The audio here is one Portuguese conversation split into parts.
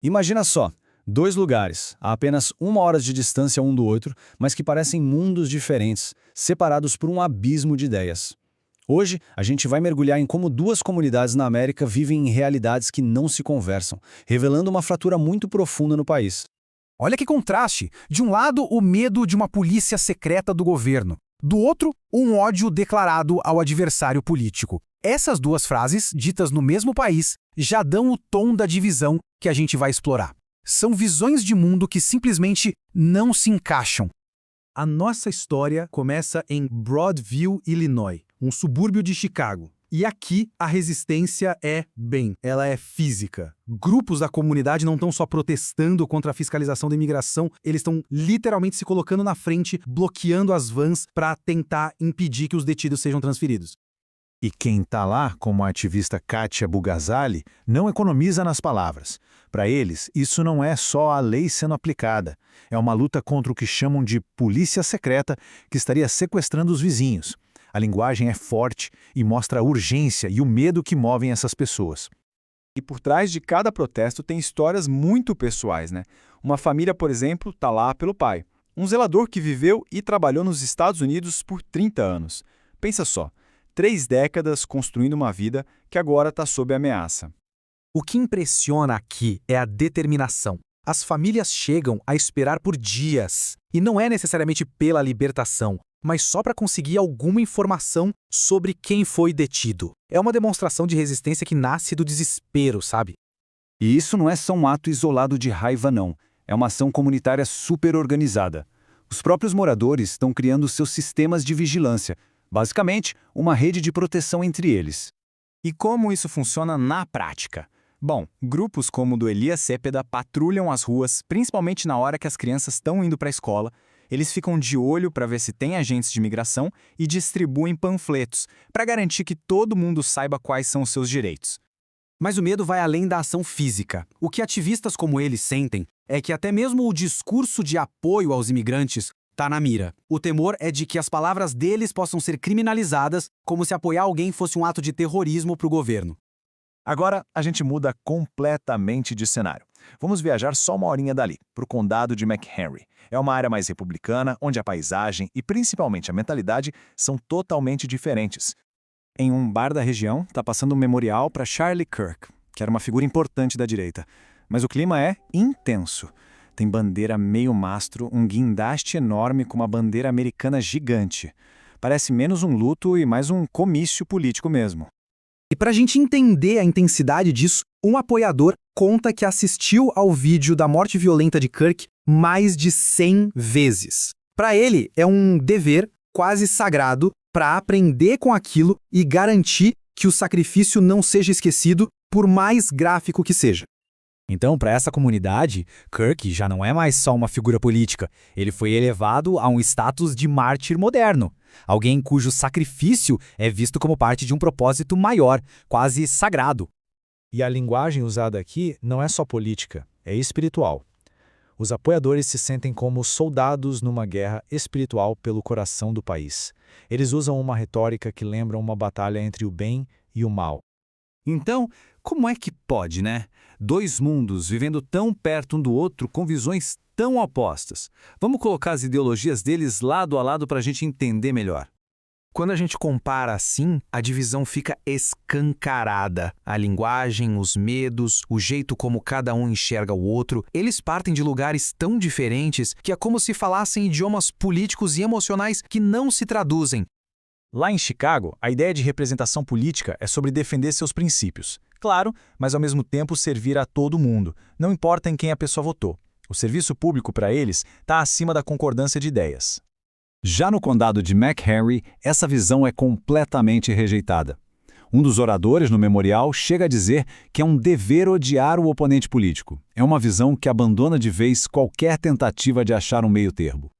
Imagina só, dois lugares, a apenas 1 hora de distância um do outro, mas que parecem mundos diferentes, separados por um abismo de ideias. Hoje, a gente vai mergulhar em como duas comunidades na América vivem em realidades que não se conversam, revelando uma fratura muito profunda no país. Olha que contraste! De um lado, o medo de uma polícia secreta do governo. Do outro, um ódio declarado ao adversário político. Essas duas frases, ditas no mesmo país, já dão o tom da divisão que a gente vai explorar. São visões de mundo que simplesmente não se encaixam. A nossa história começa em Broadview, Illinois, um subúrbio de Chicago. E aqui a resistência ela é física. Grupos da comunidade não estão só protestando contra a fiscalização da imigração, eles estão literalmente se colocando na frente, bloqueando as vans para tentar impedir que os detidos sejam transferidos. E quem está lá, como a ativista Kátia Bugazali, não economiza nas palavras. Para eles, isso não é só a lei sendo aplicada. É uma luta contra o que chamam de polícia secreta que estaria sequestrando os vizinhos. A linguagem é forte e mostra a urgência e o medo que movem essas pessoas. E por trás de cada protesto tem histórias muito pessoais, né? Uma família, por exemplo, está lá pelo pai. Um zelador que viveu e trabalhou nos Estados Unidos por 30 anos. Pensa só, 3 décadas construindo uma vida que agora está sob ameaça. O que impressiona aqui é a determinação. As famílias chegam a esperar por dias. E não é necessariamente pela libertação, mas só para conseguir alguma informação sobre quem foi detido. É uma demonstração de resistência que nasce do desespero, sabe? E isso não é só um ato isolado de raiva, não. É uma ação comunitária super organizada. Os próprios moradores estão criando seus sistemas de vigilância. Basicamente, uma rede de proteção entre eles. E como isso funciona na prática? Bom, grupos como o do Elias Cepeda patrulham as ruas, principalmente na hora que as crianças estão indo para a escola. Eles ficam de olho para ver se tem agentes de imigração e distribuem panfletos, para garantir que todo mundo saiba quais são os seus direitos. Mas o medo vai além da ação física. O que ativistas como eles sentem é que até mesmo o discurso de apoio aos imigrantes está na mira. O temor é de que as palavras deles possam ser criminalizadas, como se apoiar alguém fosse um ato de terrorismo para o governo. Agora, a gente muda completamente de cenário. Vamos viajar só 1 horinha dali, para o condado de McHenry. É uma área mais republicana, onde a paisagem e principalmente a mentalidade são totalmente diferentes. Em um bar da região, está passando um memorial para Charlie Kirk, que era uma figura importante da direita. Mas o clima é intenso. Tem bandeira meio mastro, um guindaste enorme com uma bandeira americana gigante. Parece menos um luto e mais um comício político mesmo. E para a gente entender a intensidade disso, um apoiador conta que assistiu ao vídeo da morte violenta de Kirk mais de 100 vezes. Para ele, é um dever quase sagrado para aprender com aquilo e garantir que o sacrifício não seja esquecido, por mais gráfico que seja. Então, para essa comunidade, Kirk já não é mais só uma figura política. Ele foi elevado a um status de mártir moderno. Alguém cujo sacrifício é visto como parte de um propósito maior, quase sagrado. E a linguagem usada aqui não é só política, é espiritual. Os apoiadores se sentem como soldados numa guerra espiritual pelo coração do país. Eles usam uma retórica que lembra uma batalha entre o bem e o mal. Então, como é que pode, né? 2 mundos vivendo tão perto um do outro com visões tão opostas. Vamos colocar as ideologias deles lado a lado para a gente entender melhor. Quando a gente compara assim, a divisão fica escancarada. A linguagem, os medos, o jeito como cada um enxerga o outro, eles partem de lugares tão diferentes que é como se falassem idiomas políticos e emocionais que não se traduzem. Lá em Chicago, a ideia de representação política é sobre defender seus princípios. Claro, mas ao mesmo tempo servir a todo mundo, não importa em quem a pessoa votou. O serviço público para eles está acima da concordância de ideias. Já no condado de McHenry, essa visão é completamente rejeitada. Um dos oradores no memorial chega a dizer que é um dever odiar o oponente político. É uma visão que abandona de vez qualquer tentativa de achar um meio-termo.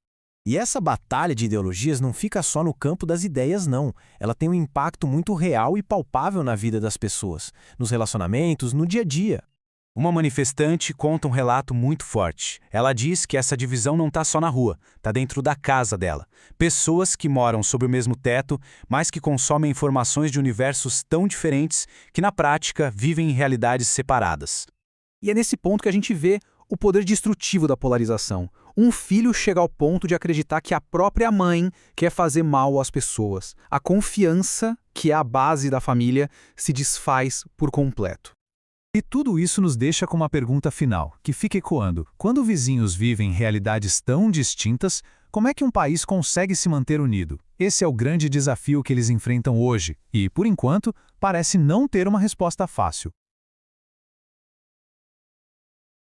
E essa batalha de ideologias não fica só no campo das ideias, não. Ela tem um impacto muito real e palpável na vida das pessoas, nos relacionamentos, no dia a dia. Uma manifestante conta um relato muito forte. Ela diz que essa divisão não está só na rua, está dentro da casa dela. Pessoas que moram sob o mesmo teto, mas que consomem informações de universos tão diferentes que, na prática, vivem em realidades separadas. E é nesse ponto que a gente vê o poder destrutivo da polarização. Um filho chega ao ponto de acreditar que a própria mãe quer fazer mal às pessoas. A confiança, que é a base da família, se desfaz por completo. E tudo isso nos deixa com uma pergunta final, que fica ecoando. Quando vizinhos vivem realidades tão distintas, como é que um país consegue se manter unido? Esse é o grande desafio que eles enfrentam hoje e, por enquanto, parece não ter uma resposta fácil.